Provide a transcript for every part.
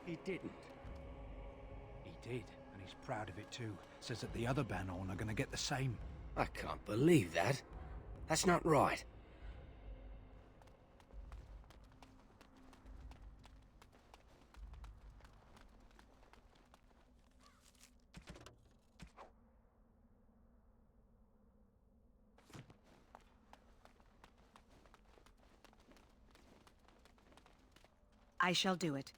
He didn't. He did, and he's proud of it too. Says that the other Bannerlord are gonna get the same. I can't believe that. That's not right. I shall do it.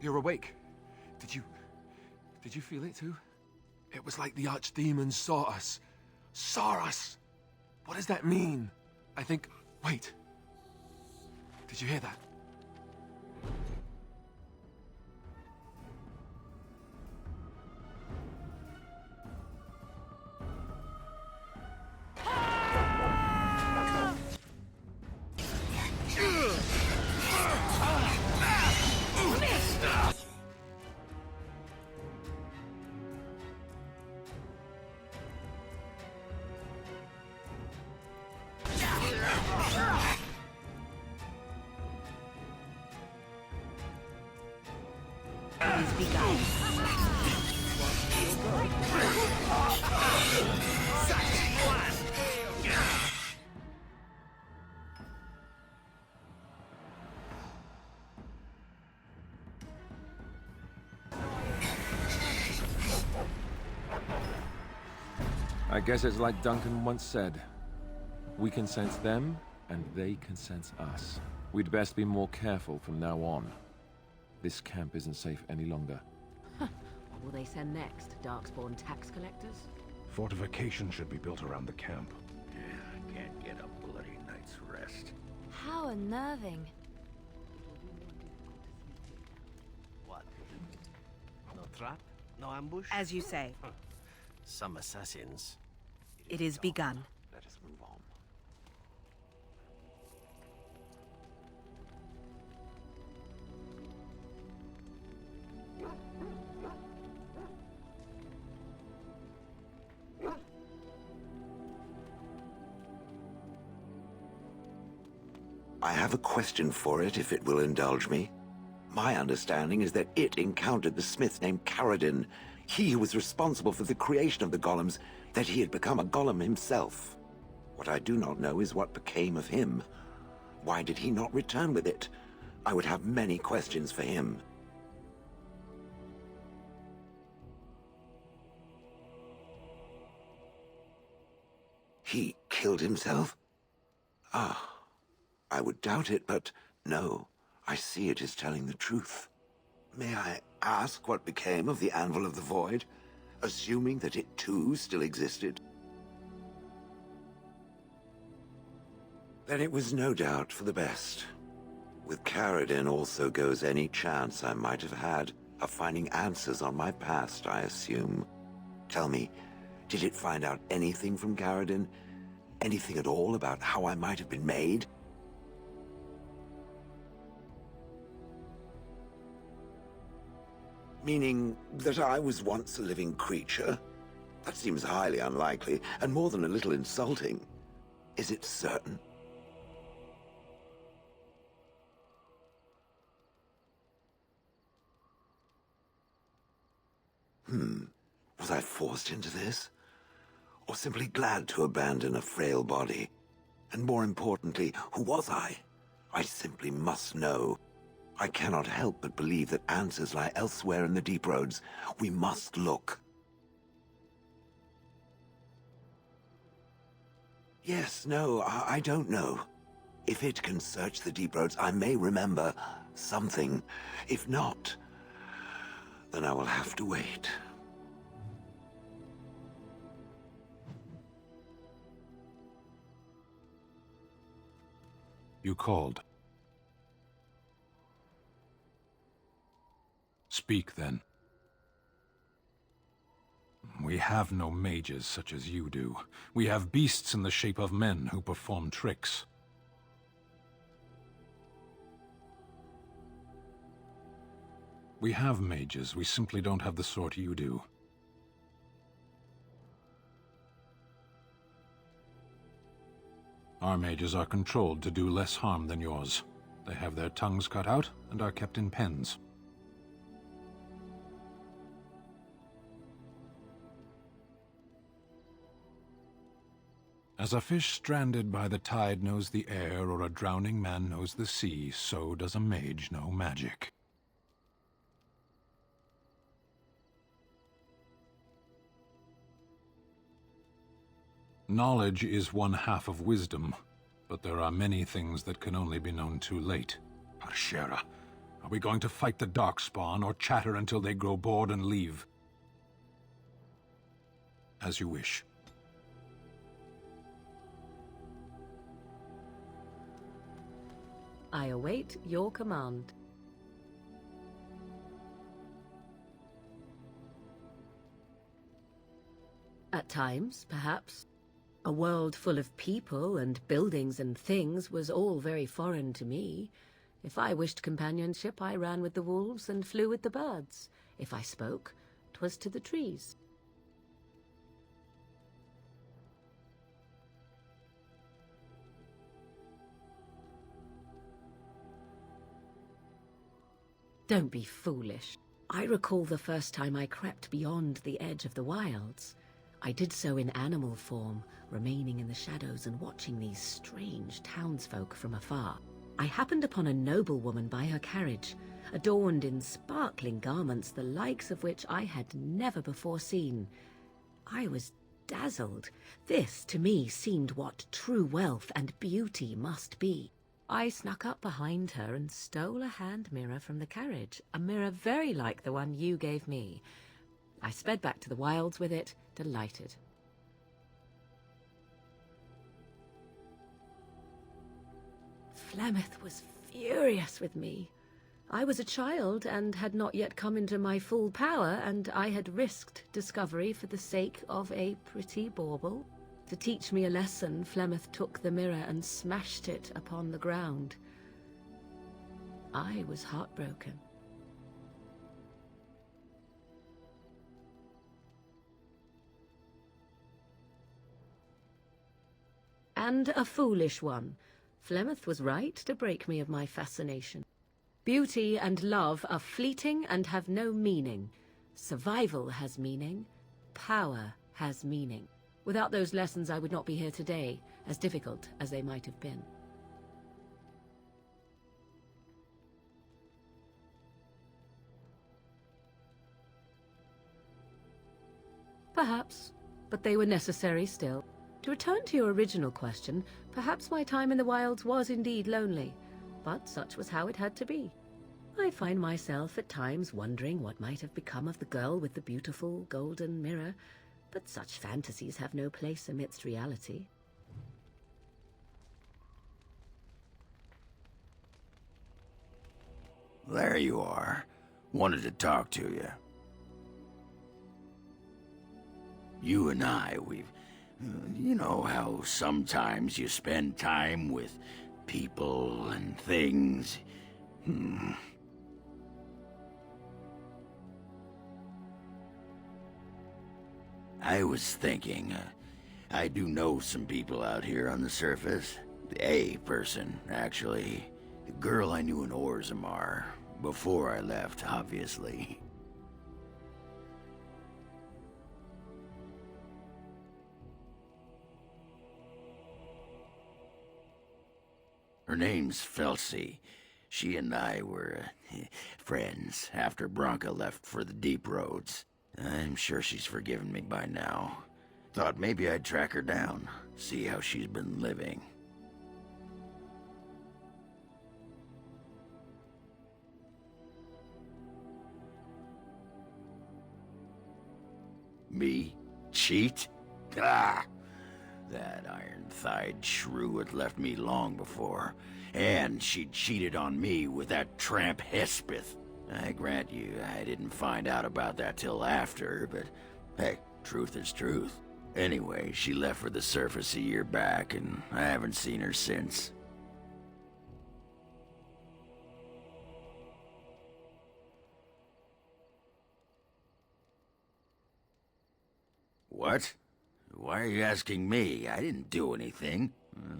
You're awake. Did you feel it too? It was like the archdemons saw us. Saw us! What does that mean? I think... Wait. Did you hear that? I guess it's like Duncan once said. We can sense them, and they can sense us. We'd best be more careful from now on. This camp isn't safe any longer. What will they send next? Darkspawn tax collectors? Fortifications should be built around the camp. I can't get a bloody night's rest. How unnerving. What? No trap? No ambush? As you say, Some assassins. it is begun. Let us move on. I have a question for it, if it will indulge me. My understanding is that it encountered the smith named Caradin, he who was responsible for the creation of the golems, that he had become a golem himself. What I do not know is what became of him. Why did he not return with it? I would have many questions for him. He killed himself? Ah. I would doubt it, but no, I see it is telling the truth. May I ask what became of the Anvil of the Void, assuming that it too still existed? Then it was no doubt for the best. With Caradin also goes any chance I might have had of finding answers on my past, I assume. Tell me, did it find out anything from Caradin? Anything at all about how I might have been made? Meaning that I was once a living creature? That seems highly unlikely, and more than a little insulting. Is it certain? Was I forced into this? Or simply glad to abandon a frail body? And more importantly, who was I? I simply must know. I cannot help but believe that answers lie elsewhere in the Deep Roads. We must look. Yes, no, I don't know. If it can search the Deep Roads, I may remember something. If not, then I will have to wait. You called. Speak, then. We have no mages such as you do. We have beasts in the shape of men who perform tricks. We have mages, we simply don't have the sort you do. Our mages are controlled to do less harm than yours. They have their tongues cut out and are kept in pens. As a fish stranded by the tide knows the air, or a drowning man knows the sea, so does a mage know magic. Knowledge is one half of wisdom, but there are many things that can only be known too late. Parshera, are we going to fight the Darkspawn, or chatter until they grow bored and leave? As you wish. I await your command. At times, perhaps. A world full of people and buildings and things was all very foreign to me. If I wished companionship, I ran with the wolves and flew with the birds. If I spoke, 'twas to the trees. Don't be foolish. I recall the first time I crept beyond the edge of the wilds. I did so in animal form, remaining in the shadows and watching these strange townsfolk from afar. I happened upon a noblewoman by her carriage, adorned in sparkling garments, the likes of which I had never before seen. I was dazzled. This, to me, seemed what true wealth and beauty must be. I snuck up behind her and stole a hand mirror from the carriage, a mirror very like the one you gave me. I sped back to the wilds with it, delighted. Flemeth was furious with me. I was a child and had not yet come into my full power, and I had risked discovery for the sake of a pretty bauble. To teach me a lesson, Flemeth took the mirror and smashed it upon the ground. I was heartbroken. And a foolish one. Flemeth was right to break me of my fascination. Beauty and love are fleeting and have no meaning. Survival has meaning. Power has meaning. Without those lessons, I would not be here today, as difficult as they might have been. Perhaps, but they were necessary still. To return to your original question, perhaps my time in the wilds was indeed lonely, but such was how it had to be. I find myself at times wondering what might have become of the girl with the beautiful golden mirror, but such fantasies have no place amidst reality. There you are. Wanted to talk to you. You and I, you know how sometimes you spend time with people and things. I was thinking, I do know some people out here on the surface. A person, actually. The girl I knew in Orzammar. Before I left, obviously. Her name's Felsi. She and I were friends after Branka left for the deep roads. I'm sure she's forgiven me by now. Thought maybe I'd track her down, see how she's been living. Me? Cheat? Ah! That iron-thighed shrew had left me long before. And she'd cheated on me with that tramp Hespeth. I grant you, I didn't find out about that till after, but hey, truth is truth. Anyway, she left for the surface a year back, and I haven't seen her since. What? Why are you asking me? I didn't do anything.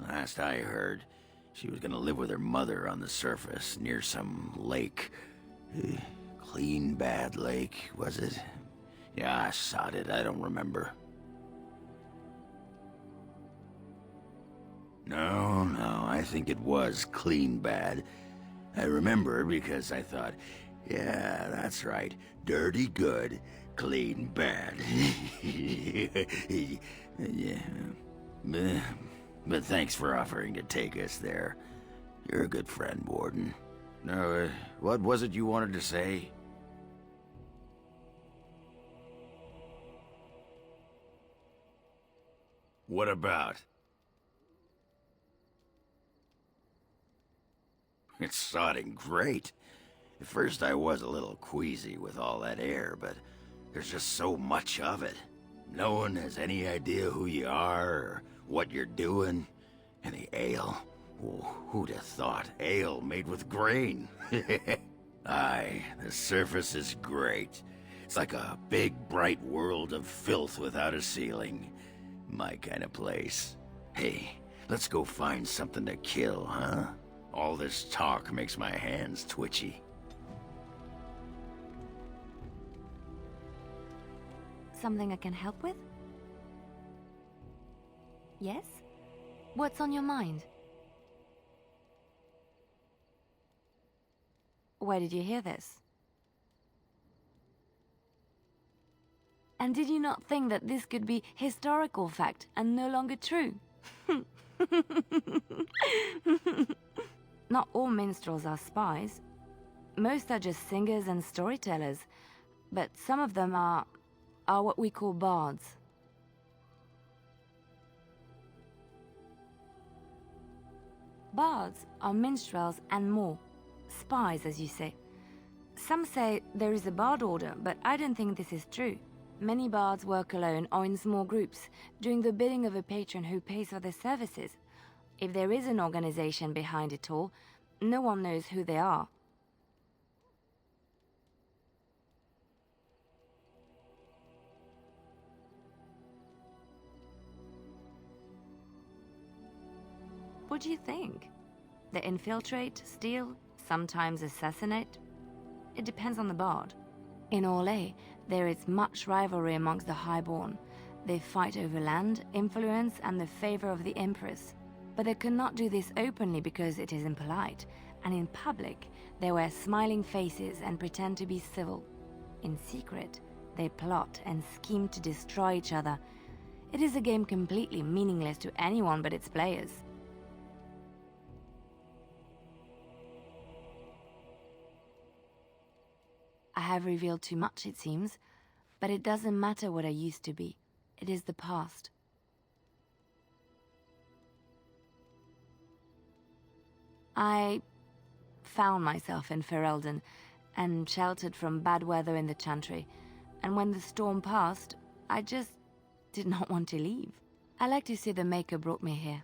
Last I heard, she was gonna live with her mother on the surface, near some lake. Clean Bad Lake, was it? Yeah, sod it, I don't remember. No, I think it was Clean Bad. I remember because I thought, yeah, that's right, dirty good, clean bad. Yeah. But thanks for offering to take us there. You're a good friend, Warden. No, what was it you wanted to say? What about? It's sodding great. At first I was a little queasy with all that air, but there's just so much of it. No one has any idea who you are or what you're doing. And the ale. Oh, who'd have thought? Ale made with grain. Aye, the surface is great. It's like a big, bright world of filth without a ceiling. My kind of place. Hey, let's go find something to kill, huh? All this talk makes my hands twitchy. Something I can help with? Yes? What's on your mind? Where did you hear this? And did you not think that this could be historical fact and no longer true? Not all minstrels are spies. Most are just singers and storytellers, but some of them are what we call bards. Bards are minstrels and more. Spies, as you say. Some say there is a bard order, but I don't think this is true. Many bards work alone or in small groups, doing the bidding of a patron who pays for their services. If there is an organization behind it all, no one knows who they are. What do you think? They infiltrate, steal, sometimes assassinate? It depends on the bard. In Orlais, there is much rivalry amongst the Highborn. They fight over land, influence, and the favor of the Empress. But they cannot do this openly because it is impolite, and in public, they wear smiling faces and pretend to be civil. In secret, they plot and scheme to destroy each other. It is a game completely meaningless to anyone but its players. I have revealed too much, it seems, but it doesn't matter what I used to be. It is the past. I found myself in Ferelden and sheltered from bad weather in the Chantry, and when the storm passed, I just did not want to leave. I like to say the Maker brought me here.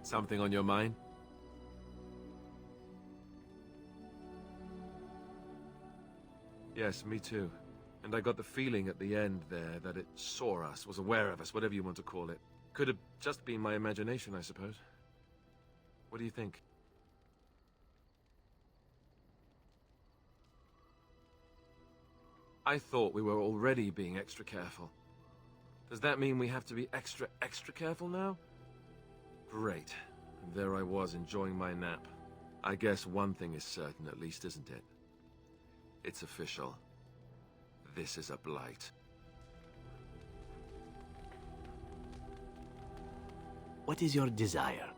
Something on your mind? Yes, me too. And I got the feeling at the end there that it saw us, was aware of us, whatever you want to call it. Could have just been my imagination, I suppose. What do you think? I thought we were already being extra careful. Does that mean we have to be extra careful now? Great. And there I was, enjoying my nap. I guess one thing is certain, at least, isn't it? It's official. This is a blight. What is your desire?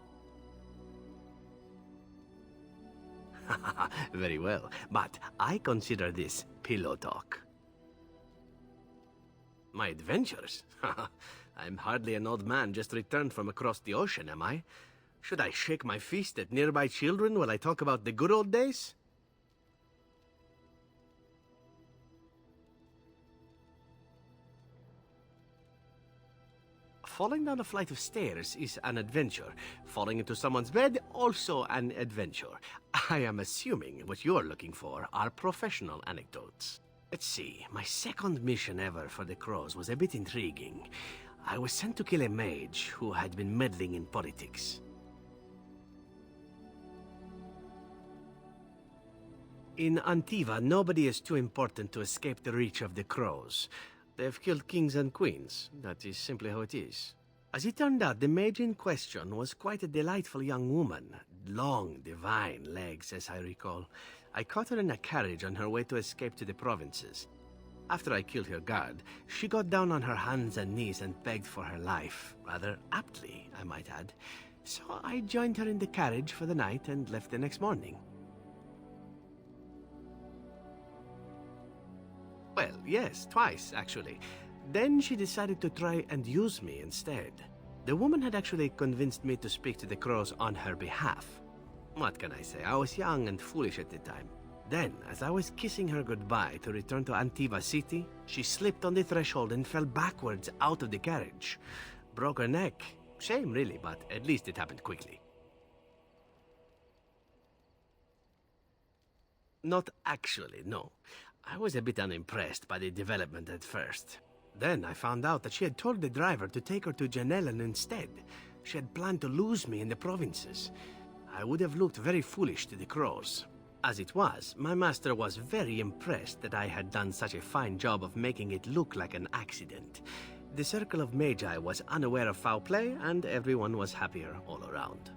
Very well, but I consider this pillow talk. My adventures? I'm hardly an old man just returned from across the ocean, am I? Should I shake my fist at nearby children while I talk about the good old days? Falling down a flight of stairs is an adventure. Falling into someone's bed, also an adventure. I am assuming what you're looking for are professional anecdotes. Let's see, my second mission ever for the Crows was a bit intriguing. I was sent to kill a mage who had been meddling in politics. In Antiva, nobody is too important to escape the reach of the Crows. They've killed kings and queens. That is simply how it is. As it turned out, the mage in question was quite a delightful young woman. Long, divine legs, as I recall. I caught her in a carriage on her way to escape to the provinces. After I killed her guard, she got down on her hands and knees and begged for her life. Rather aptly, I might add. So I joined her in the carriage for the night and left the next morning. Well, yes, twice, actually. Then she decided to try and use me instead. The woman had actually convinced me to speak to the Crows on her behalf. What can I say? I was young and foolish at the time. Then, as I was kissing her goodbye to return to Antiva City, she slipped on the threshold and fell backwards out of the carriage. Broke her neck. Shame, really, but at least it happened quickly. Not actually, no. I was a bit unimpressed by the development at first. Then I found out that she had told the driver to take her to Janellen instead. She had planned to lose me in the provinces. I would have looked very foolish to the Crows. As it was, my master was very impressed that I had done such a fine job of making it look like an accident. The Circle of Magi was unaware of foul play, and everyone was happier all around.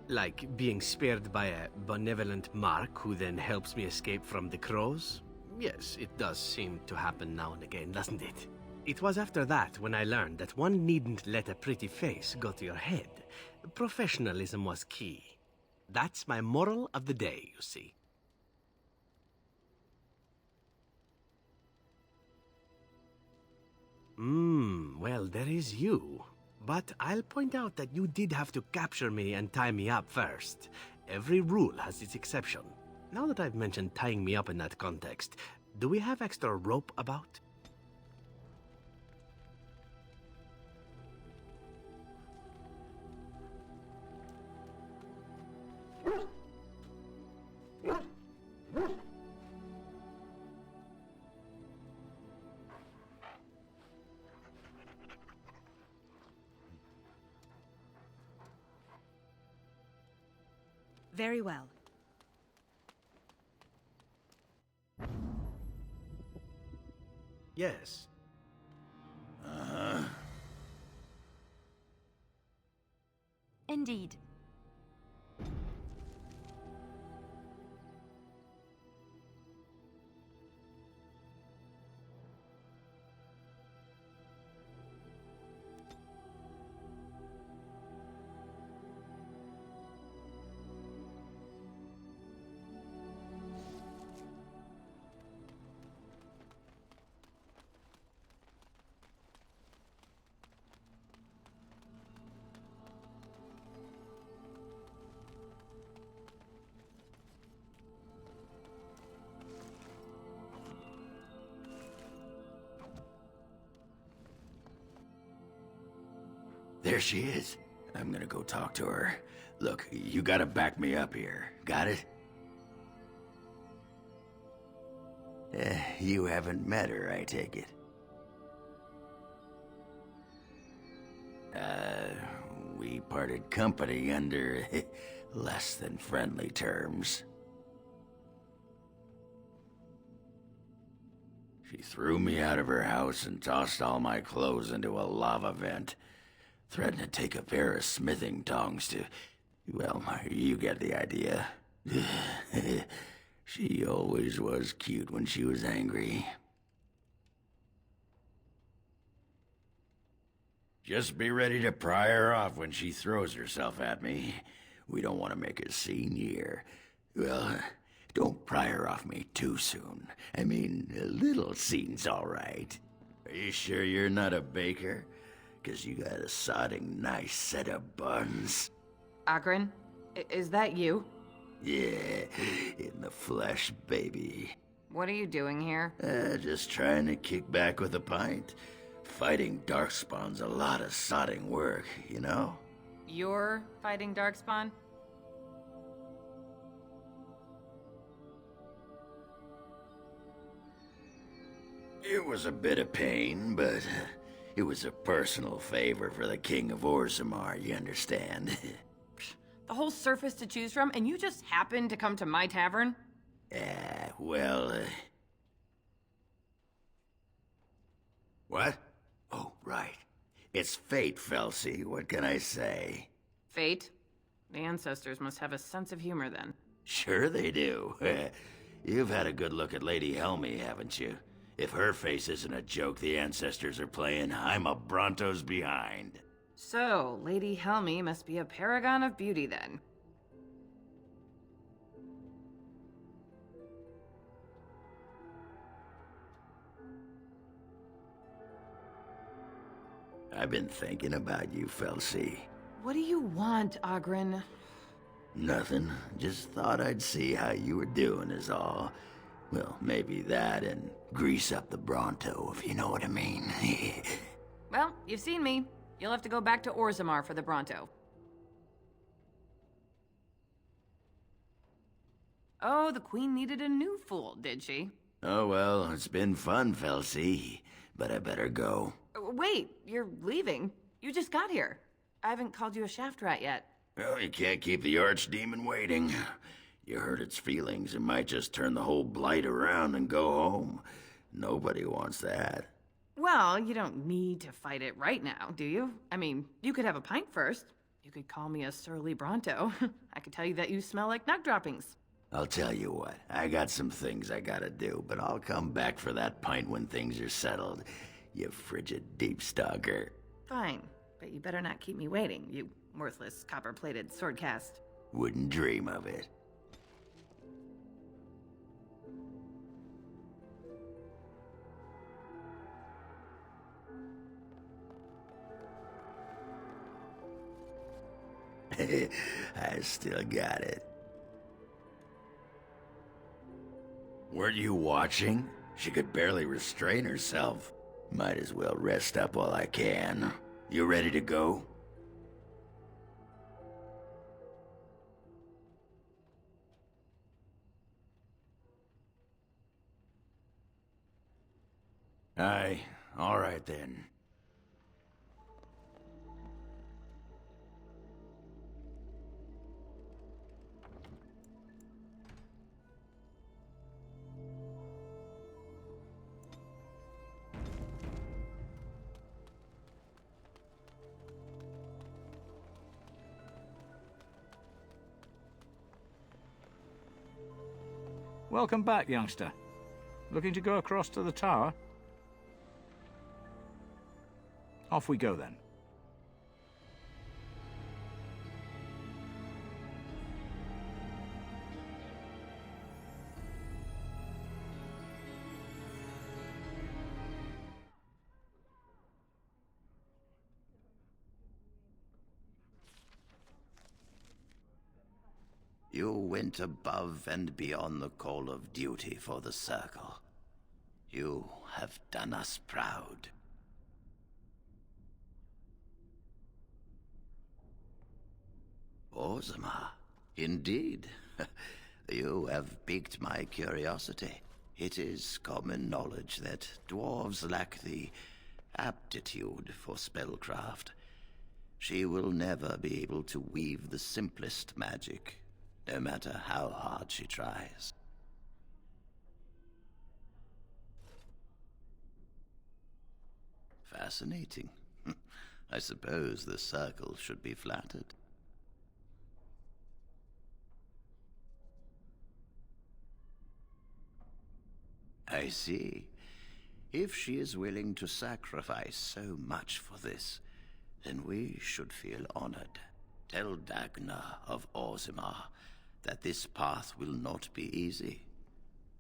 Like being spared by a benevolent Mark who then helps me escape from the Crows? Yes, it does seem to happen now and again, doesn't it? It was after that when I learned that one needn't let a pretty face go to your head. Professionalism was key. That's my moral of the day, you see. Well, there is you. But I'll point out that you did have to capture me and tie me up first. Every rule has its exception. Now that I've mentioned tying me up in that context, do we have extra rope about? Very well. Yes. Indeed. There she is. I'm gonna go talk to her. Look, you gotta back me up here. Got it? You haven't met her, I take it. We parted company under less than friendly terms. She threw me out of her house and tossed all my clothes into a lava vent. Threatened to take a pair of smithing tongs to... Well, you get the idea. She always was cute when she was angry. Just be ready to pry her off when she throws herself at me. We don't want to make a scene here. Well, don't pry her off me too soon. I mean, a little scene's all right. Are you sure you're not a baker? 'Cause you got a sodding nice set of buns. Oghren, is that you? Yeah, in the flesh, baby. What are you doing here? Just trying to kick back with a pint. Fighting Darkspawn's a lot of sodding work, you know? You're fighting Darkspawn? It was a bit of pain, but it was a personal favor for the King of Orzammar, you understand? The whole surface to choose from, and you just happened to come to my tavern? Well, What? Oh, right. It's fate, Felsi. What can I say? Fate? The ancestors must have a sense of humor then. Sure they do. You've had a good look at Lady Helmy, haven't you? If her face isn't a joke the ancestors are playing, I'm a Bronto's behind. So, Lady Helmy must be a paragon of beauty then. I've been thinking about you, Felsi. What do you want, Oghren? Nothing. Just thought I'd see how you were doing is all. Well, maybe that and grease up the Bronto, if you know what I mean. Well, you've seen me. You'll have to go back to Orzammar for the Bronto. Oh, the Queen needed a new fool, did she? Oh well, it's been fun, Felsi. But I better go. Wait, you're leaving? You just got here. I haven't called you a shaft rat yet. Well, you can't keep the archdemon waiting. You hurt its feelings, it might just turn the whole blight around and go home. Nobody wants that. Well, you don't need to fight it right now, do you? I mean, you could have a pint first. You could call me a surly Bronto. I could tell you that you smell like nug droppings. I'll tell you what, I got some things I gotta do, but I'll come back for that pint when things are settled. You frigid deep stalker. Fine, but you better not keep me waiting, you worthless copper-plated swordcast. Wouldn't dream of it. I still got it. Weren't you watching? She could barely restrain herself. Might as well rest up while I can. You ready to go? Aye, all right then. Welcome back, youngster. Looking to go across to the tower? Off we go then. You went above and beyond the call of duty for the Circle. You have done us proud. Orzammar, indeed. You have piqued my curiosity. It is common knowledge that dwarves lack the aptitude for spellcraft. She will never be able to weave the simplest magic, no matter how hard she tries. Fascinating. I suppose the Circle should be flattered. I see. If she is willing to sacrifice so much for this, then we should feel honored. Tell Dagna of Orzammar that this path will not be easy.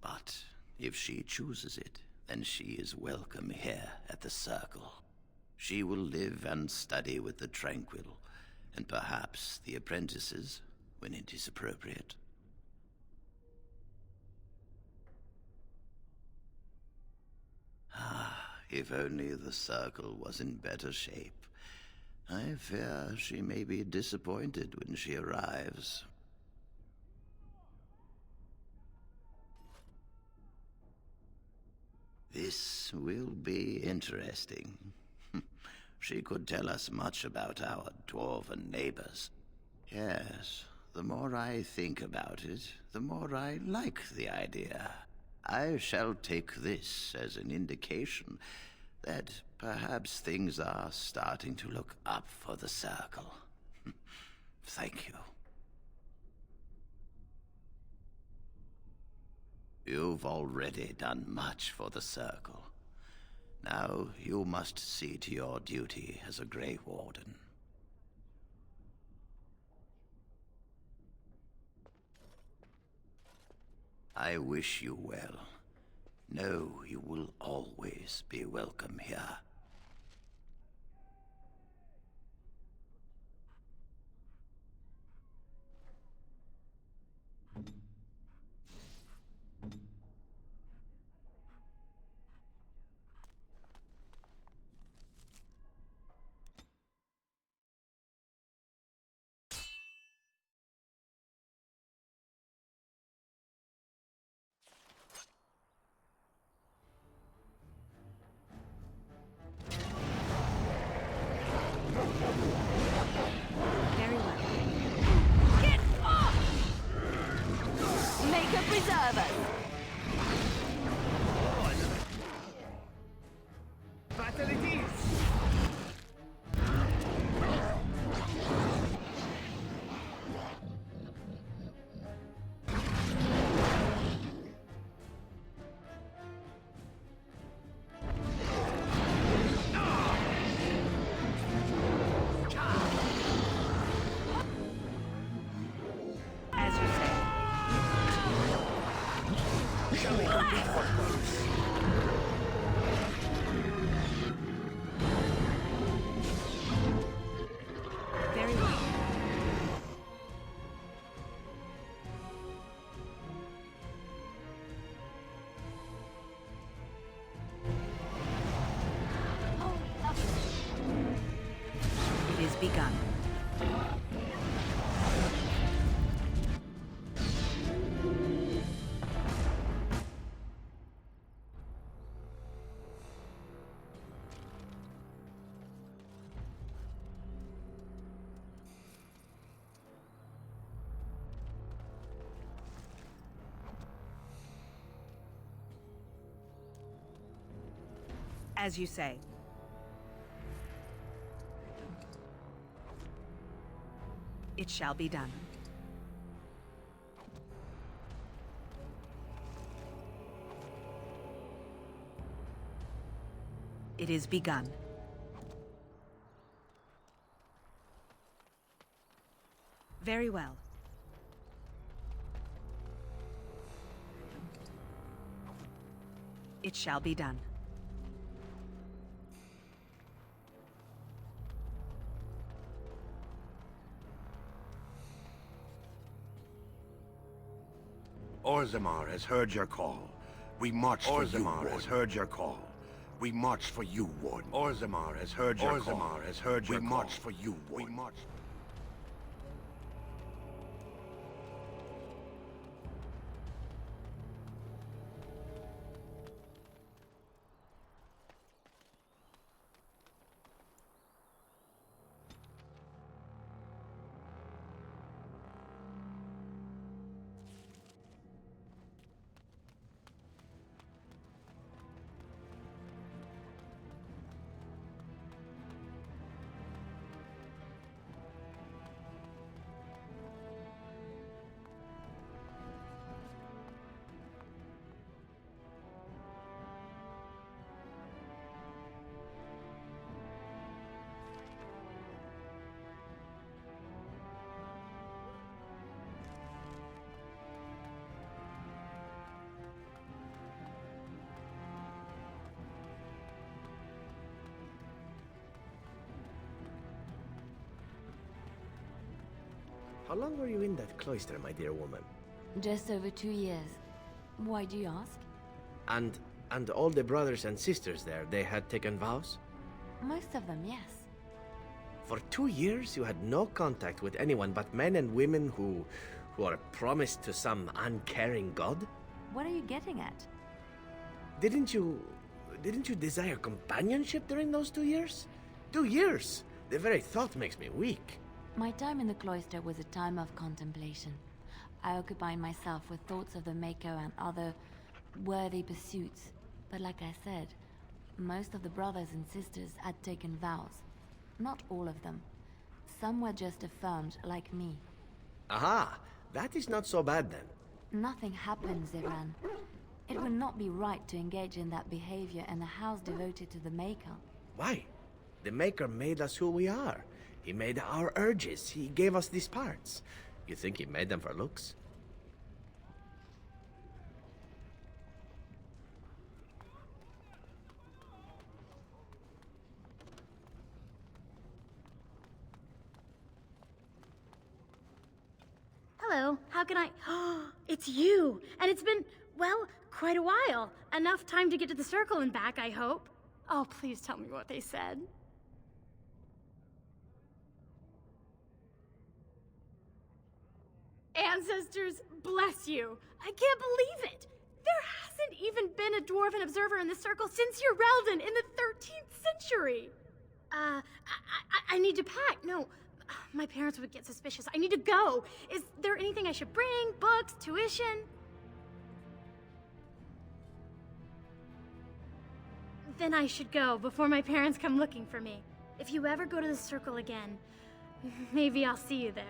But if she chooses it, then she is welcome here at the Circle. She will live and study with the Tranquil, and perhaps the apprentices, when it is appropriate. If only the Circle was in better shape. I fear she may be disappointed when she arrives. This will be interesting. She could tell us much about our dwarven neighbors. Yes, the more I think about it, the more I like the idea. I shall take this as an indication that perhaps things are starting to look up for the Circle. Thank you. You've already done much for the Circle. Now you must see to your duty as a Grey Warden. I wish you well. Know you will always be welcome here. Very well. Get off! Make a preserver! Battle it is! As you say. Shall we complete what Very well. It is begun. As you say. It shall be done. It is begun. Very well. It shall be done. Orzammar has heard your call. We march for you, Orzammar has heard your call. We march for you, Warden. Orzammar has heard your call. Orzammar has heard your call. We march for you, Warden. We march. How long were you in that cloister, my dear woman? Just over 2 years. Why do you ask? And all the brothers and sisters there, they had taken vows? Most of them, yes. For 2 years, you had no contact with anyone but men and women who are promised to some uncaring god? What are you getting at? Didn't you desire companionship during those 2 years? 2 years! The very thought makes me weak. My time in the cloister was a time of contemplation. I occupied myself with thoughts of the Mako and other worthy pursuits. But like I said, most of the brothers and sisters had taken vows. Not all of them. Some were just affirmed, like me. Aha! That is not so bad then. Nothing happens, Iran. It would not be right to engage in that behavior in a house devoted to the Maker. Why? The Maker made us who we are. He made our urges. He gave us these parts. You think he made them for looks? Hello, how can I... Oh, it's you! And it's been, well, quite a while. Enough time to get to the circle and back, I hope. Oh, please tell me what they said. Ancestors, bless you. I can't believe it. There hasn't even been a dwarven observer in the circle since Urelden in the 13th century. I need to pack. No, my parents would get suspicious. I need to go. Is there anything I should bring? Books? Tuition? Then I should go before my parents come looking for me. If you ever go to the circle again, maybe I'll see you there.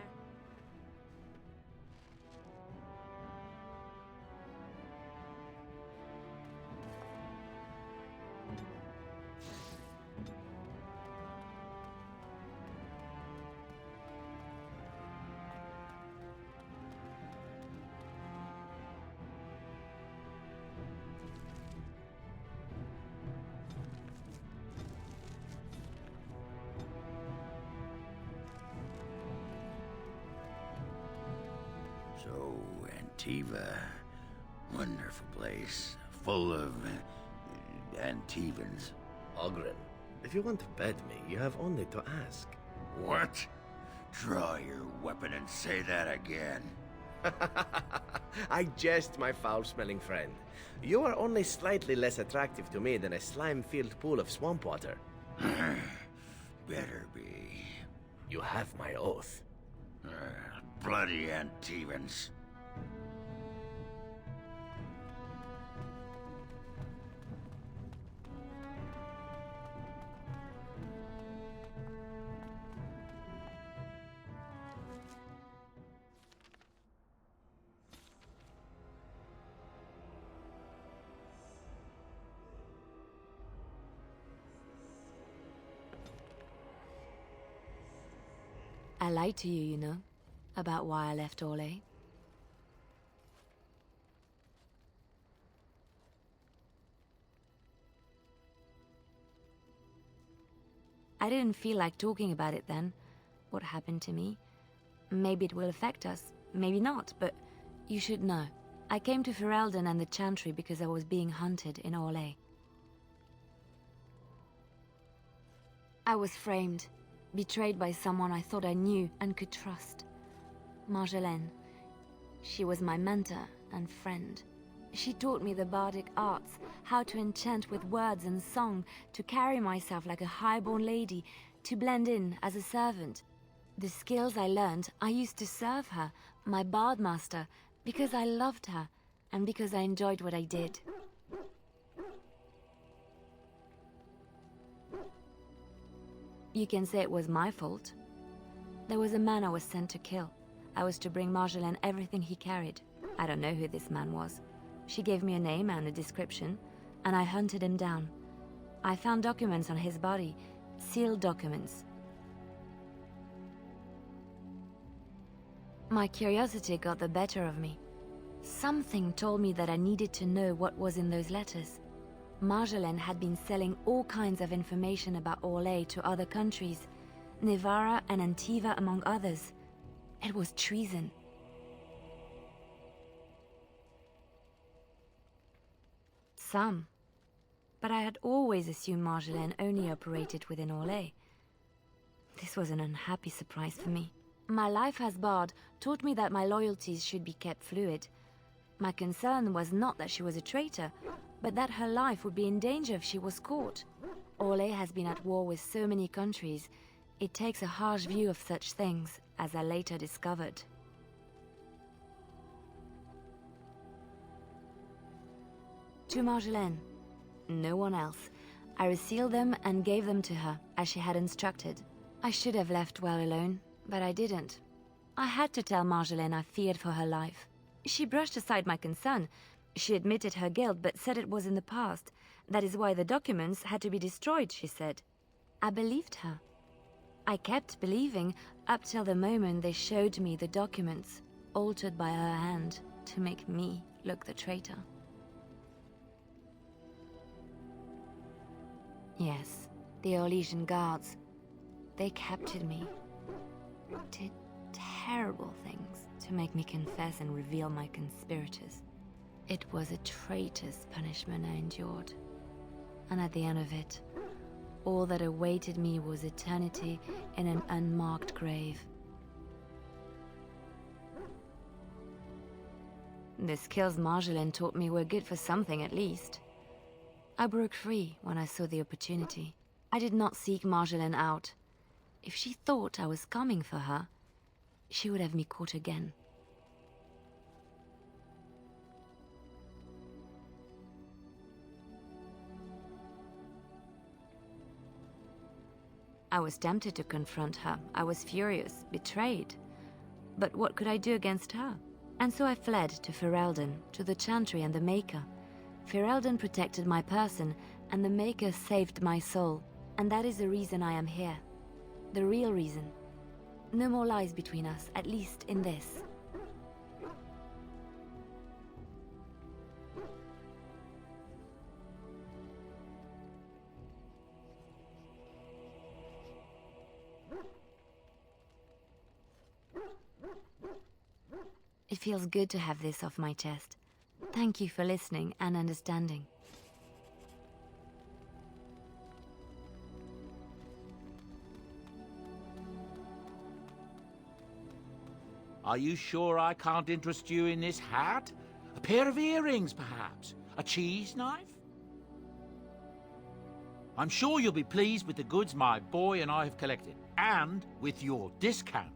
So, Antiva. Wonderful place. Full of... Antivans. Oghren, if you want to bed me, you have only to ask. What? Draw your weapon and say that again. I jest, my foul-smelling friend. You are only slightly less attractive to me than a slime-filled pool of swamp water. Better be. You have my oath. Bloody Antivans. I lied to you, you know, about why I left Orlais. I didn't feel like talking about it then, what happened to me. Maybe it will affect us, maybe not, but you should know. I came to Ferelden and the Chantry because I was being hunted in Orlais. I was framed. Betrayed by someone I thought I knew and could trust. Marjolaine. She was my mentor and friend. She taught me the bardic arts, how to enchant with words and song, to carry myself like a highborn lady, to blend in as a servant. The skills I learned, I used to serve her, my bard master, because I loved her, and because I enjoyed what I did. You can say it was my fault. There was a man I was sent to kill. I was to bring Marjolaine everything he carried. I don't know who this man was. She gave me a name and a description, and I hunted him down. I found documents on his body, sealed documents. My curiosity got the better of me. Something told me that I needed to know what was in those letters. Marjolaine had been selling all kinds of information about Orlais to other countries, Nevarra and Antiva among others. It was treason. Some. But I had always assumed Marjolaine only operated within Orlais. This was an unhappy surprise for me. My life as Bard taught me that my loyalties should be kept fluid. My concern was not that she was a traitor, but that her life would be in danger if she was caught. Orlais has been at war with so many countries. It takes a harsh view of such things, as I later discovered. To Marjolaine. No one else. I resealed them and gave them to her, as she had instructed. I should have left well alone, but I didn't. I had to tell Marjolaine I feared for her life. She brushed aside my concern. She admitted her guilt, but said it was in the past. That is why the documents had to be destroyed, she said. I believed her. I kept believing up till the moment they showed me the documents, altered by her hand, to make me look the traitor. Yes, the Orlesian guards. They captured me. Did terrible things to make me confess and reveal my conspirators. It was a traitor's punishment I endured. And at the end of it, all that awaited me was eternity in an unmarked grave. The skills Marjolaine taught me were good for something at least. I broke free when I saw the opportunity. I did not seek Marjolaine out. If she thought I was coming for her, she would have me caught again. I was tempted to confront her. I was furious, betrayed. But what could I do against her? And so I fled to Ferelden, to the Chantry and the Maker. Ferelden protected my person, and the Maker saved my soul. And that is the reason I am here. The real reason. No more lies between us, at least in this. It feels good to have this off my chest. Thank you for listening and understanding. Are you sure I can't interest you in this hat? A pair of earrings, perhaps? A cheese knife? I'm sure you'll be pleased with the goods my boy and I have collected, and with your discount.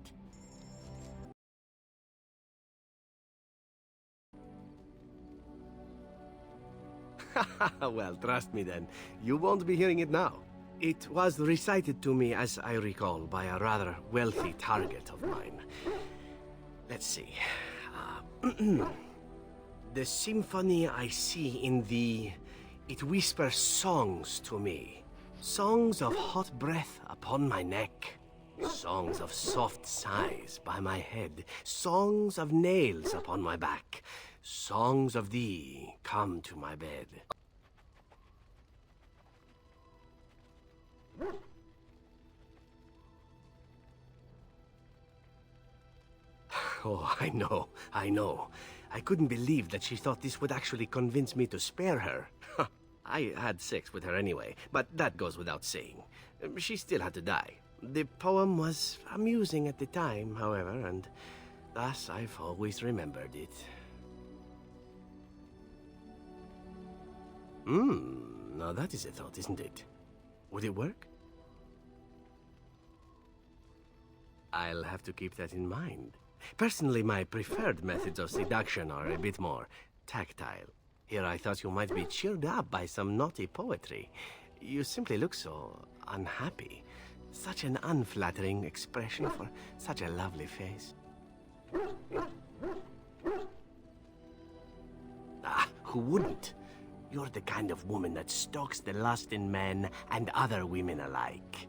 Well, trust me then. You won't be hearing it now. It was recited to me, as I recall, by a rather wealthy target of mine. Let's see. The symphony I see in thee, it whispers songs to me. Songs of hot breath upon my neck. Songs of soft sighs by my head. Songs of nails upon my back. Songs of thee come to my bed. Oh, I know. I couldn't believe that she thought this would actually convince me to spare her. I had sex with her anyway, but that goes without saying. She still had to die. The poem was amusing at the time, however, and thus I've always remembered it. Now that is a thought, isn't it? Would it work? I'll have to keep that in mind. Personally, my preferred methods of seduction are a bit more tactile. Here I thought you might be cheered up by some naughty poetry. You simply look so unhappy. Such an unflattering expression for such a lovely face. Ah, who wouldn't? You're the kind of woman that stokes the lust in men and other women alike.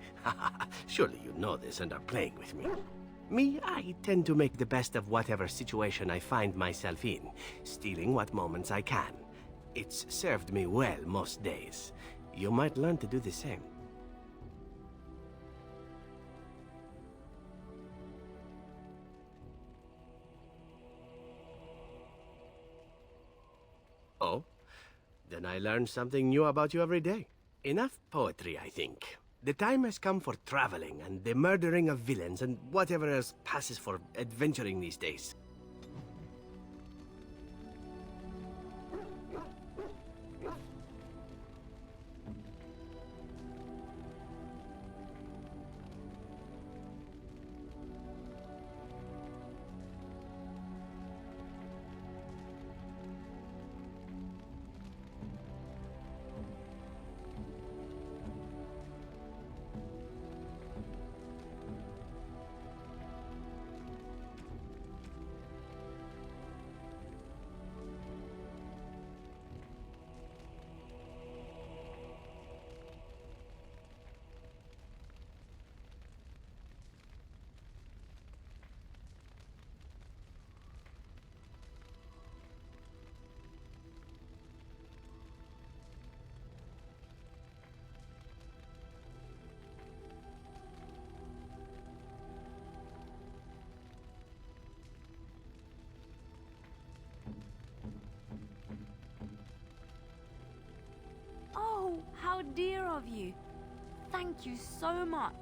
Surely you know this and are playing with me. Me, I tend to make the best of whatever situation I find myself in, stealing what moments I can. It's served me well most days. You might learn to do the same. Then I learn something new about you every day. Enough poetry, I think. The time has come for traveling and the murdering of villains and whatever else passes for adventuring these days. Oh, how dear of you. Thank you so much.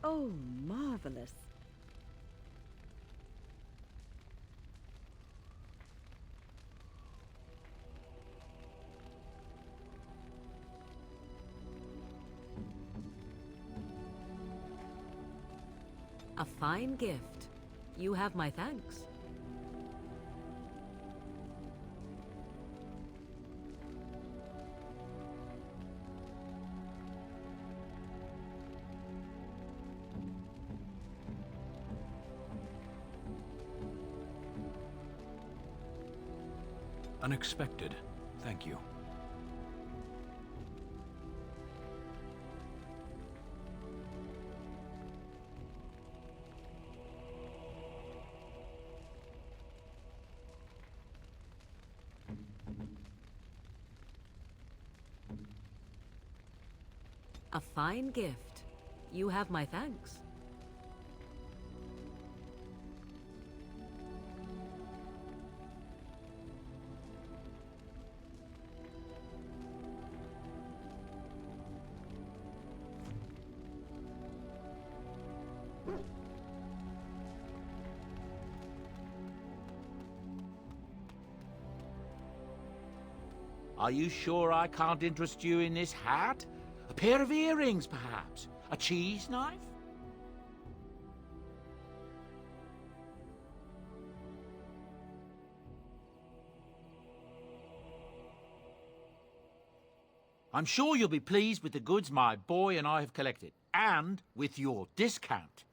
Oh, marvelous. A fine gift. You have my thanks. Unexpected. Thank you. A fine gift. You have my thanks. Are you sure I can't interest you in this hat? A pair of earrings, perhaps? A cheese knife? I'm sure you'll be pleased with the goods my boy and I have collected, and with your discount.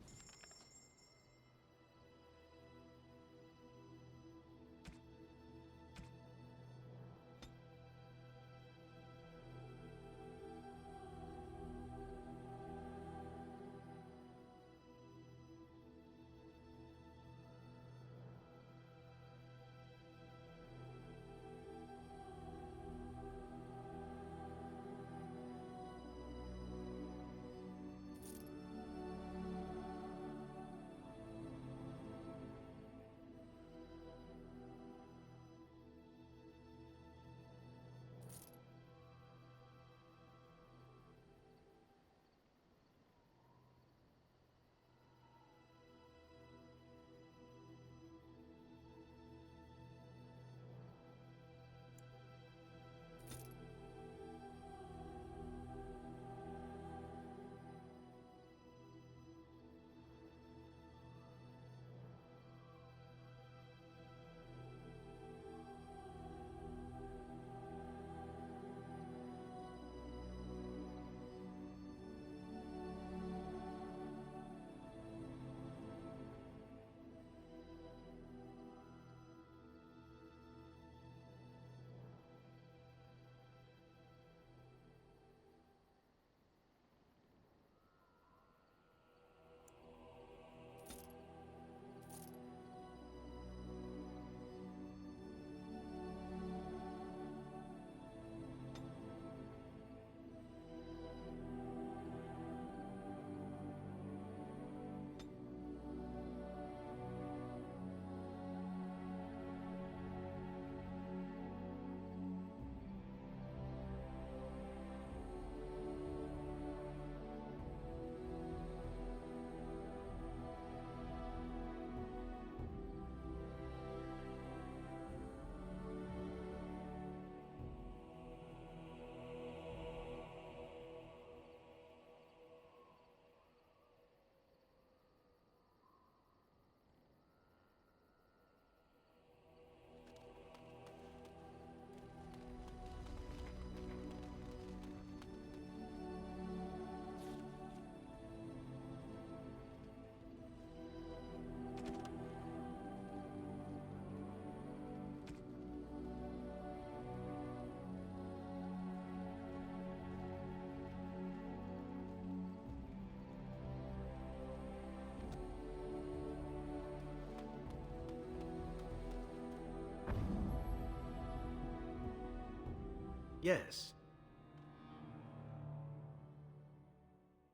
Yes.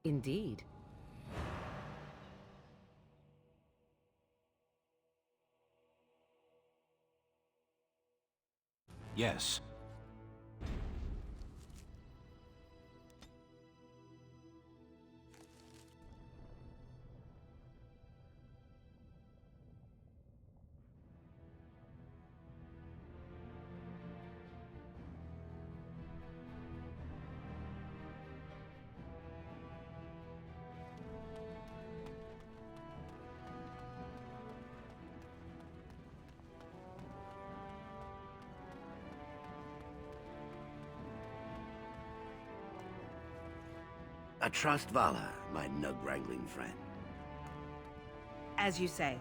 Indeed. Yes. I trust Vala, my nug-wrangling friend. As you say.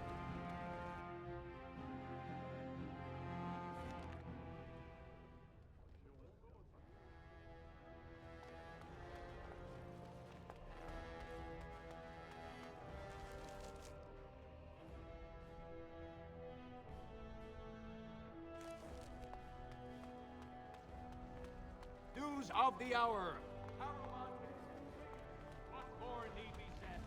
News of the hour. What more need be said?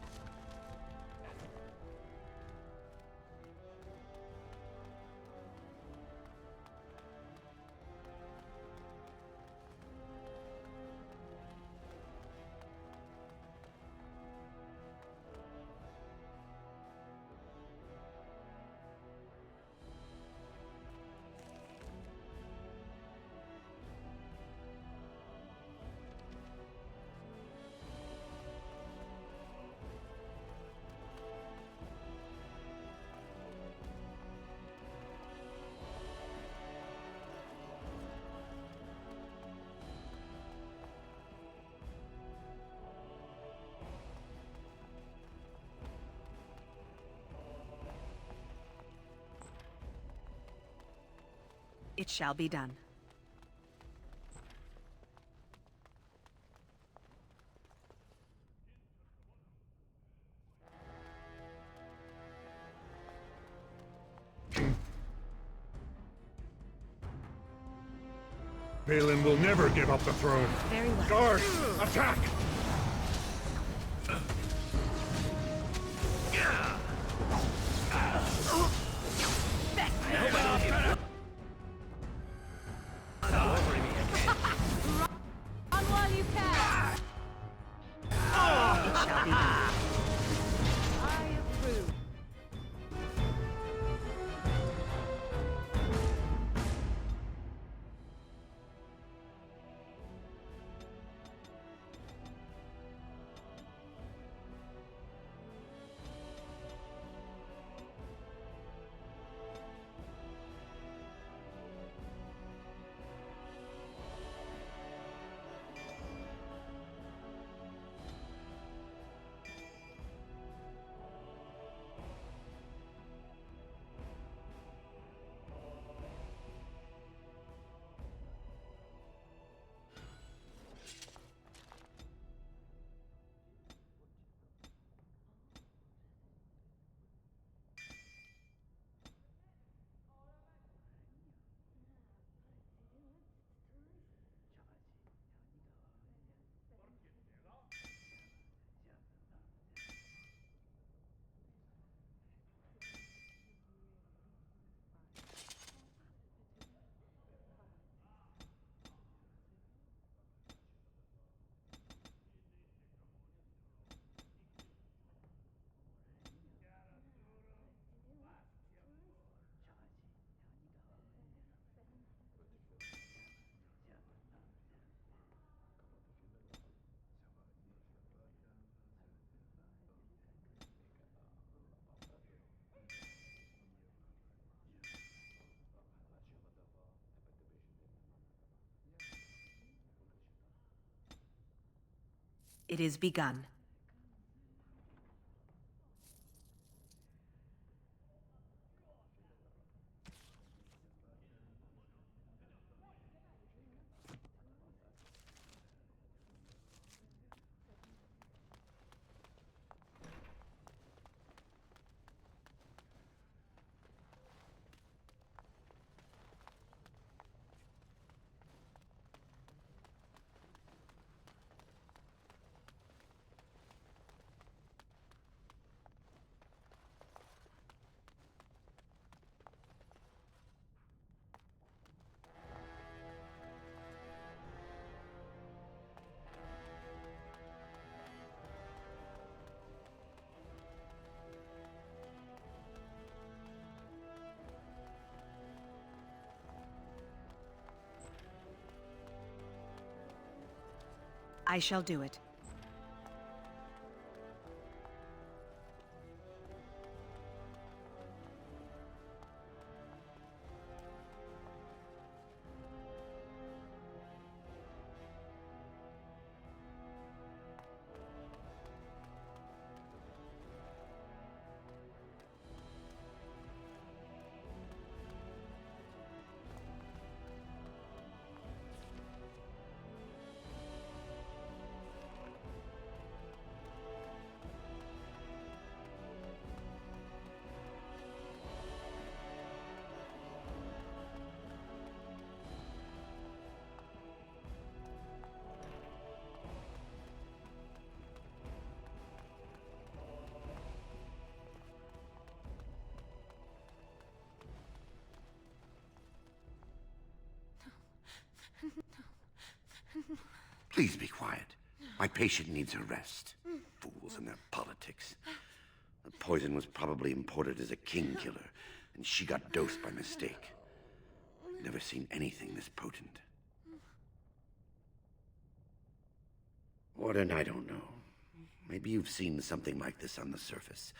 It shall be done. Balin will never give up the throne. Very well. Guard, attack! Run while you can. It shall be done. I approve. It is begun. I shall do it. Please be quiet. My patient needs a rest. Fools and their politics. The poison was probably imported as a king killer, and she got dosed by mistake. Never seen anything this potent. Warden, I don't know. Maybe you've seen something like this on the surface.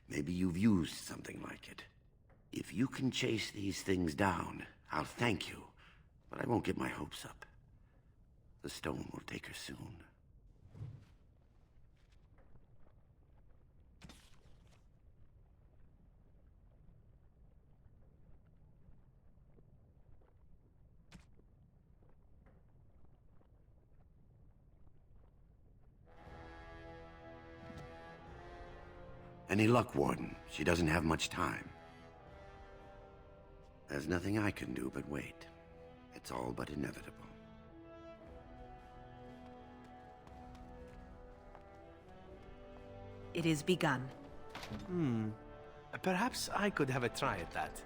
Maybe you've used something like it. If you can chase these things down, I'll thank you, but I won't get my hopes up. The stone will take her soon. Any luck, Warden? She doesn't have much time. There's nothing I can do but wait. It's all but inevitable. It is begun. Perhaps I could have a try at that.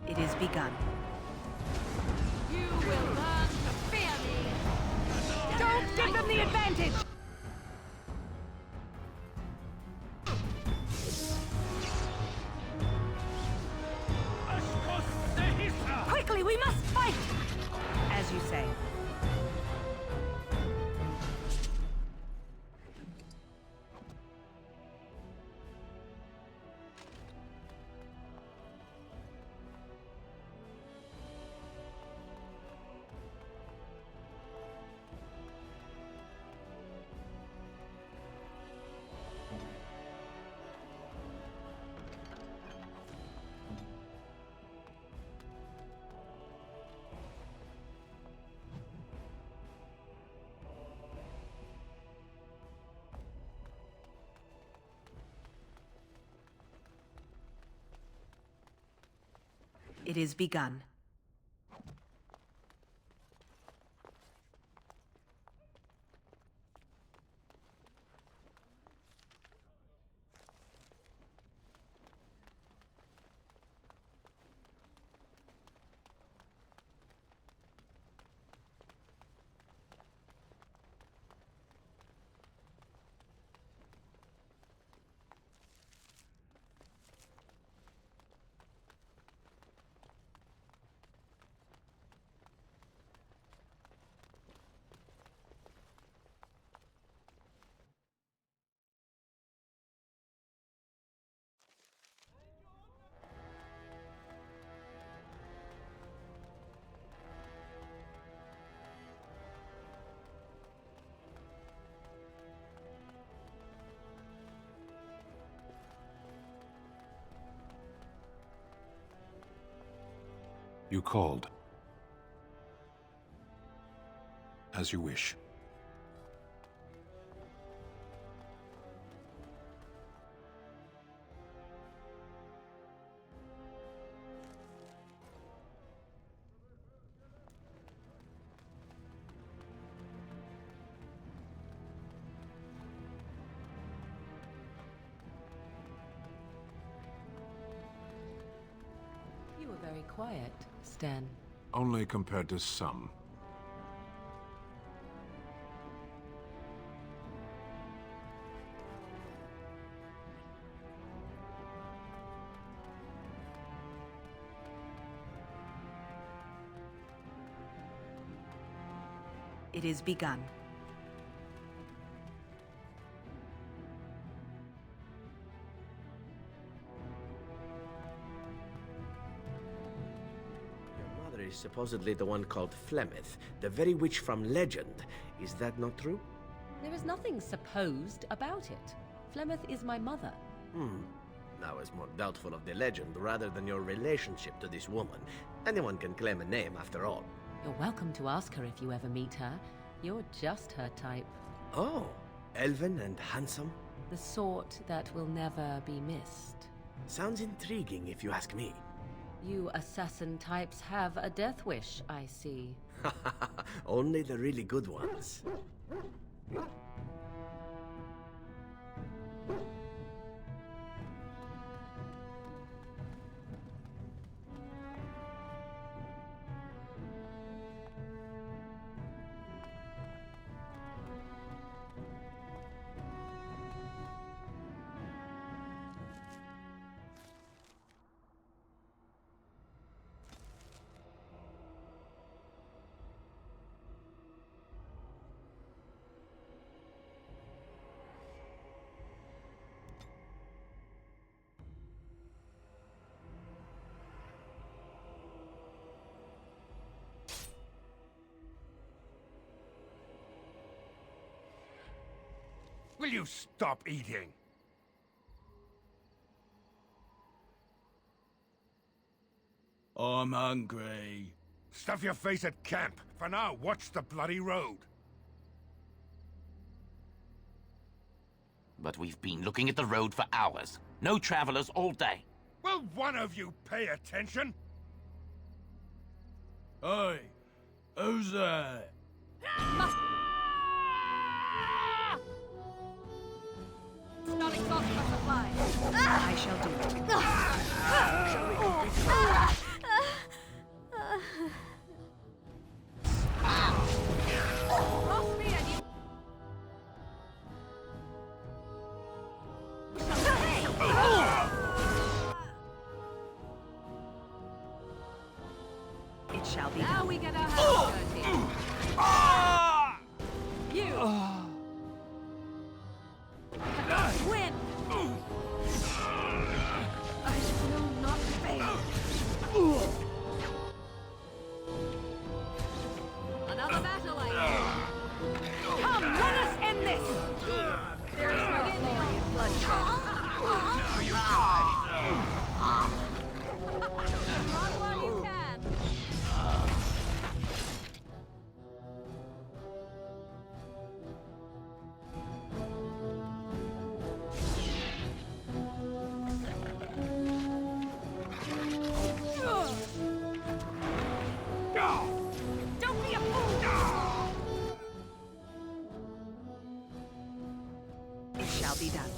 It is begun. You will learn to fear me! Don't give them the advantage! Quickly, we must fight! As you say. It is begun. You called. As you wish. You were very quiet, Stan. Only compared to some. It is begun. Your mother is supposedly the one called Flemeth, the very witch from legend. Is that not true? There is nothing supposed about it. Flemeth is my mother. I was more doubtful of the legend rather than your relationship to this woman. Anyone can claim a name, after all. You're welcome to ask her if you ever meet her. You're just her type. Oh, elven and handsome? The sort that will never be missed. Sounds intriguing if you ask me. You assassin types have a death wish, I see. Only the really good ones. Will you stop eating? I'm hungry. Stuff your face at camp. For now, watch the bloody road. But we've been looking at the road for hours. No travelers all day. Will one of you pay attention? Hey, who's that? Not exhaust my supply. I shall do it. Shall we complete Cross me and you... It shall be. Now we get our hands dirty. You cannot win. I will not fail. Another battle, I know. Come, let us end this. There is no glory in bloodshed. Now you die. Run while you can. Don't be a fool! It shall be done.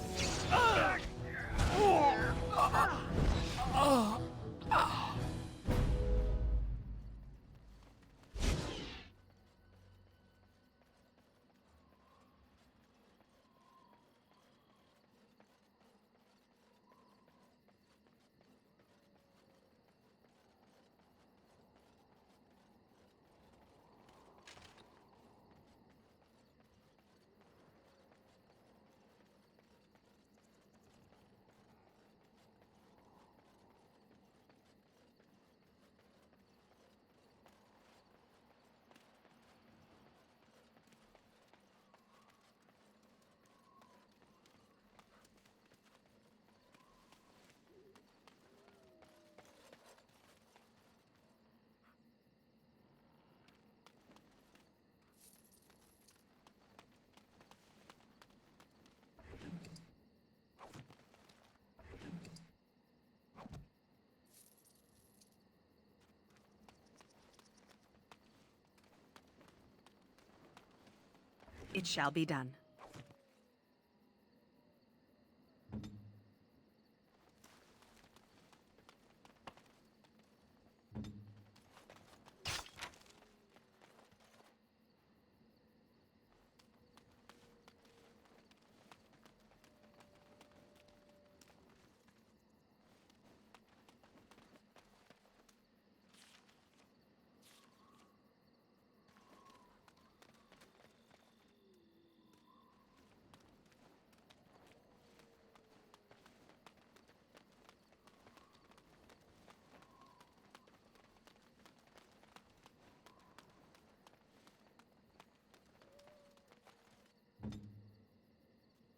It shall be done.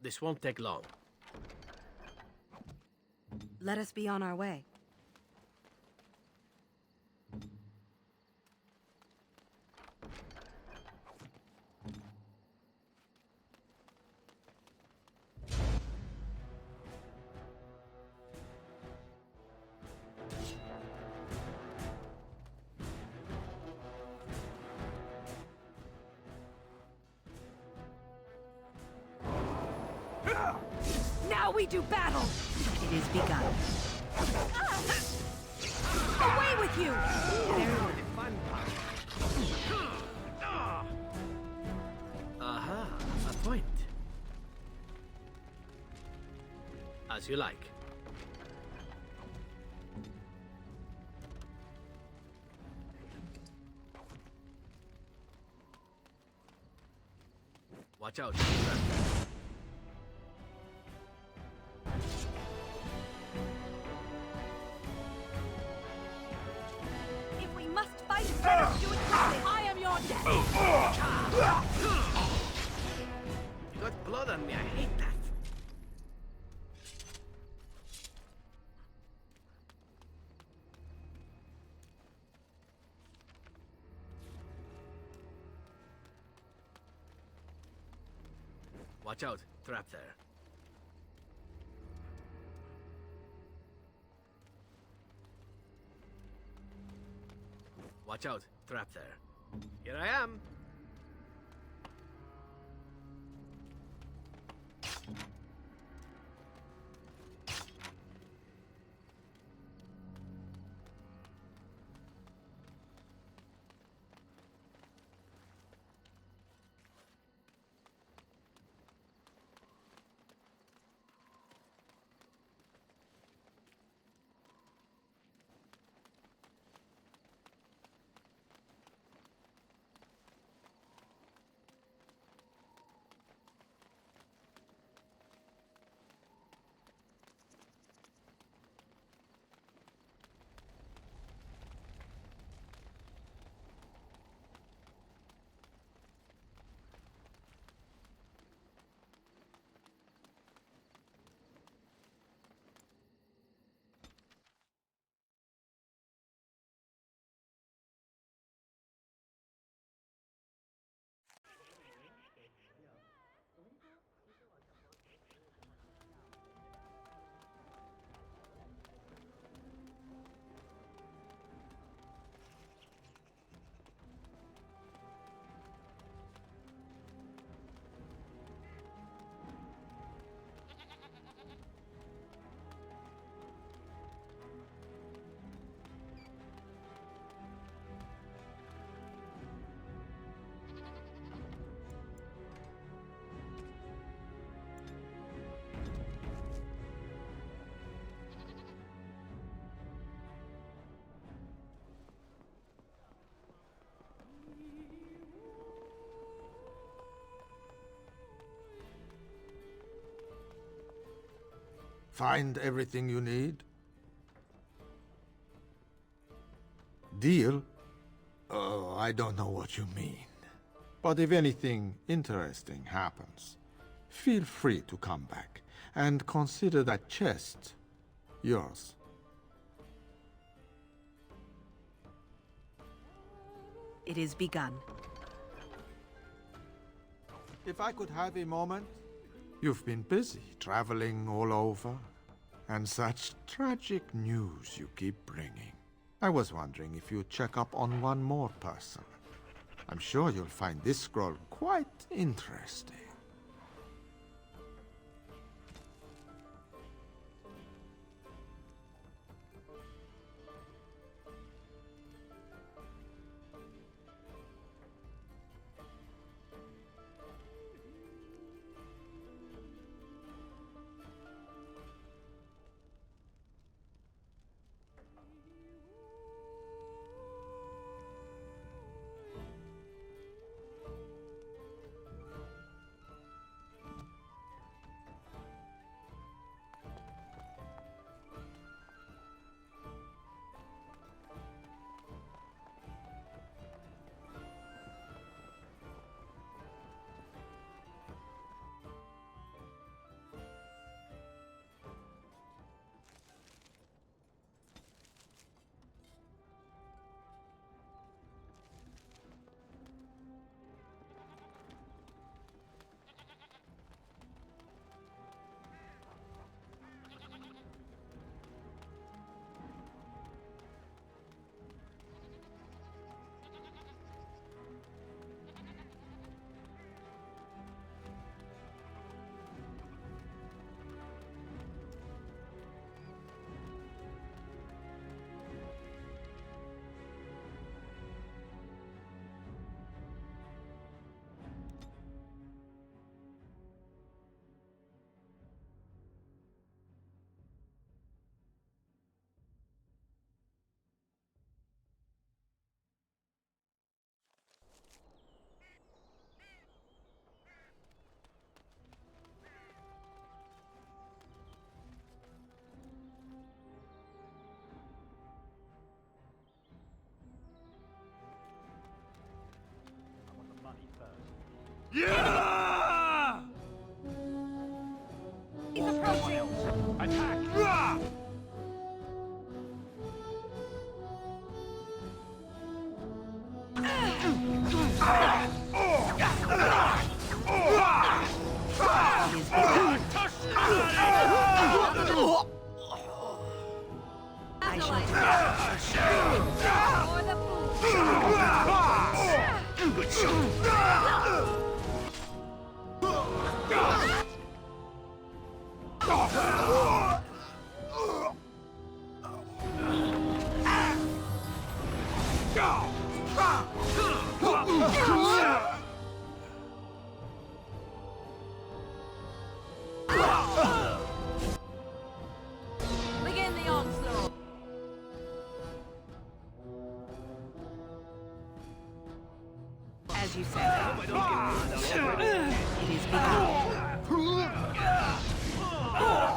This won't take long. Let us be on our way. Now we do battle! It is begun. Away with you! There were the fun part. Aha, a point. As you like. Watch out. If we must fight, let us do it quickly. I am your death. You got blood on me, I hate that. Watch out, trap there. Watch out, trap there. Here I am. Find everything you need? Deal? Oh, I don't know what you mean. But if anything interesting happens, feel free to come back and consider that chest yours. It is begun. If I could have a moment? You've been busy traveling all over, and such tragic news you keep bringing. I was wondering if you'd check up on one more person. I'm sure you'll find this scroll quite interesting. Yeah! He's approaching! Attack! I shall for the begin the onslaught. As you said, it is begun.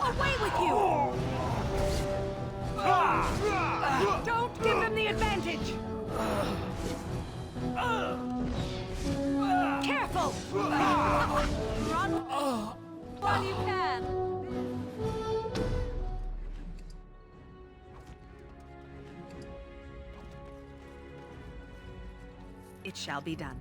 Away with you! Don't give them the advantage! Careful! Run! Run you can! It shall be done.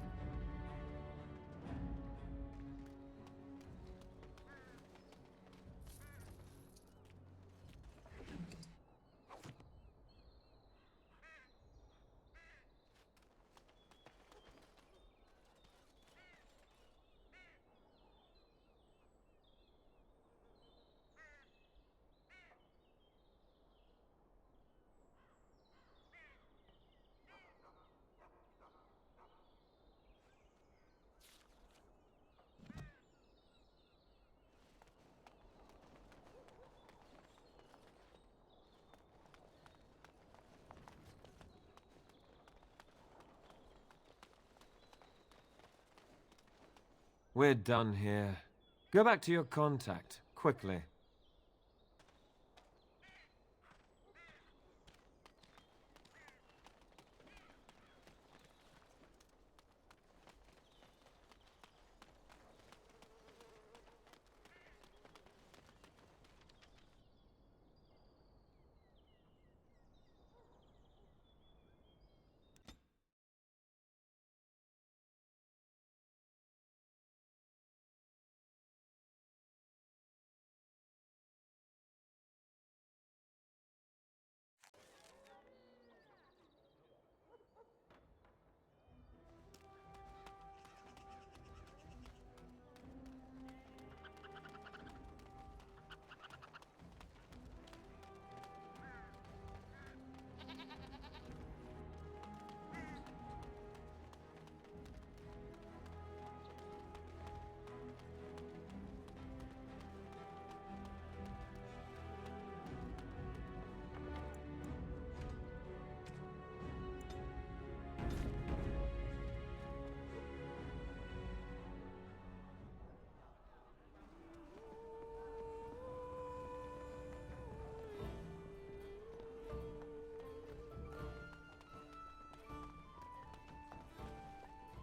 We're done here. Go back to your contact, quickly.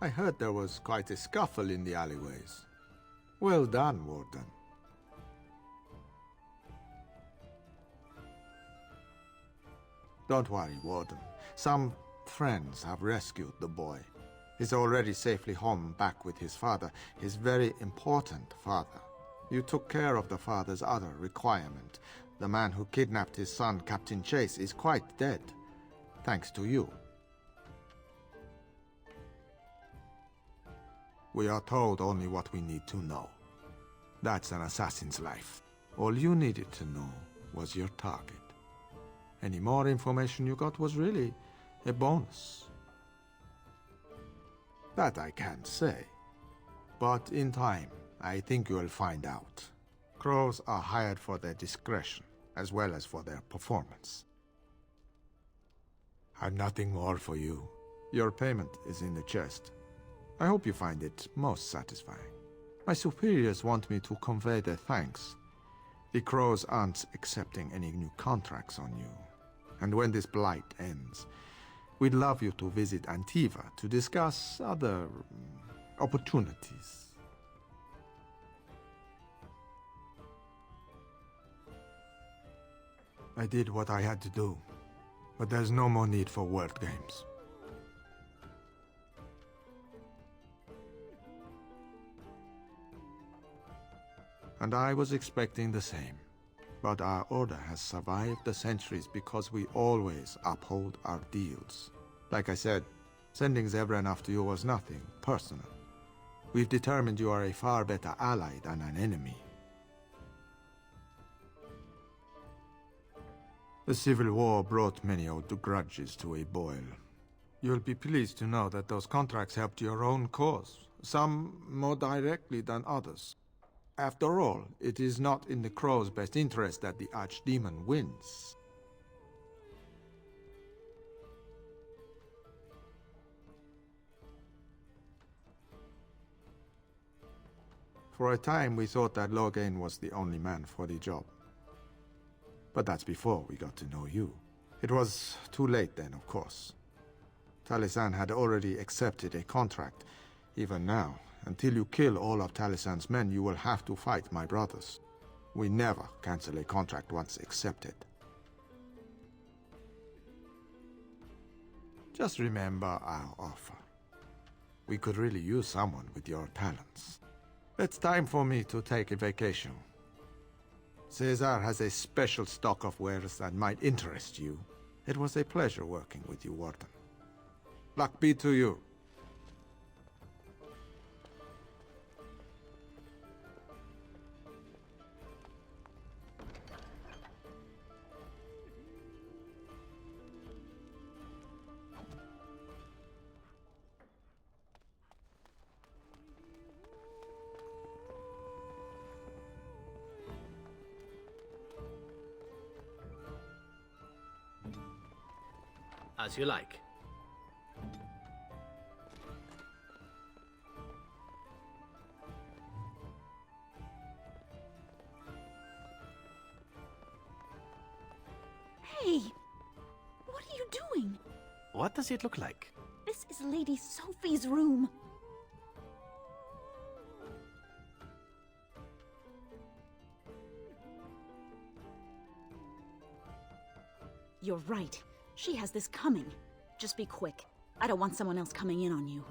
I heard there was quite a scuffle in the alleyways. Well done, Warden. Don't worry, Warden. Some friends have rescued the boy. He's already safely home back with his father, his very important father. You took care of the father's other requirement. The man who kidnapped his son, Captain Chase, is quite dead. Thanks to you. We are told only what we need to know. That's an assassin's life. All you needed to know was your target. Any more information you got was really a bonus. That I can't say. But in time, I think you'll find out. Crows are hired for their discretion, as well as for their performance. I've nothing more for you. Your payment is in the chest. I hope you find it most satisfying. My superiors want me to convey their thanks. The Crows aren't accepting any new contracts on you. And when this blight ends, we'd love you to visit Antiva to discuss other opportunities. I did what I had to do, but there's no more need for word games. And I was expecting the same. But our order has survived the centuries because we always uphold our deals. Like I said, sending Zevran after you was nothing personal. We've determined you are a far better ally than an enemy. The Civil War brought many old grudges to a boil. You'll be pleased to know that those contracts helped your own cause, some more directly than others. After all, it is not in the Crow's best interest that the Archdemon wins. For a time, we thought that Loghain was the only man for the job. But that's before we got to know you. It was too late then, of course. Talisan had already accepted a contract. Even now, until you kill all of Talisan's men, you will have to fight my brothers. We never cancel a contract once accepted. Just remember our offer. We could really use someone with your talents. It's time for me to take a vacation. Caesar has a special stock of wares that might interest you. It was a pleasure working with you, Warden. Luck be to you. As you like. Hey! What are you doing? What does it look like? This is Lady Sophie's room. You're right. She has this coming. Just be quick. I don't want someone else coming in on you.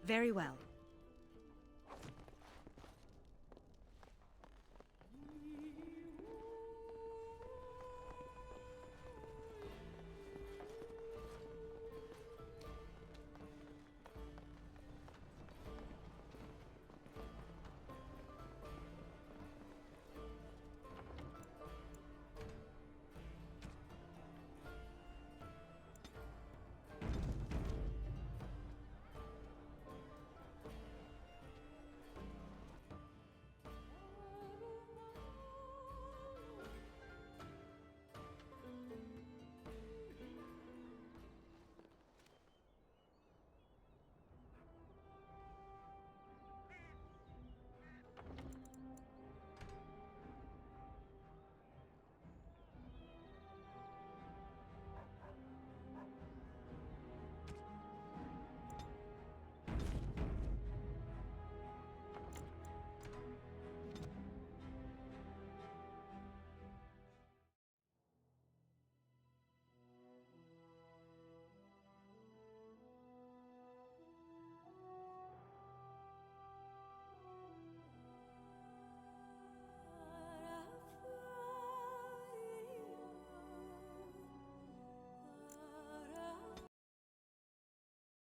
Very well.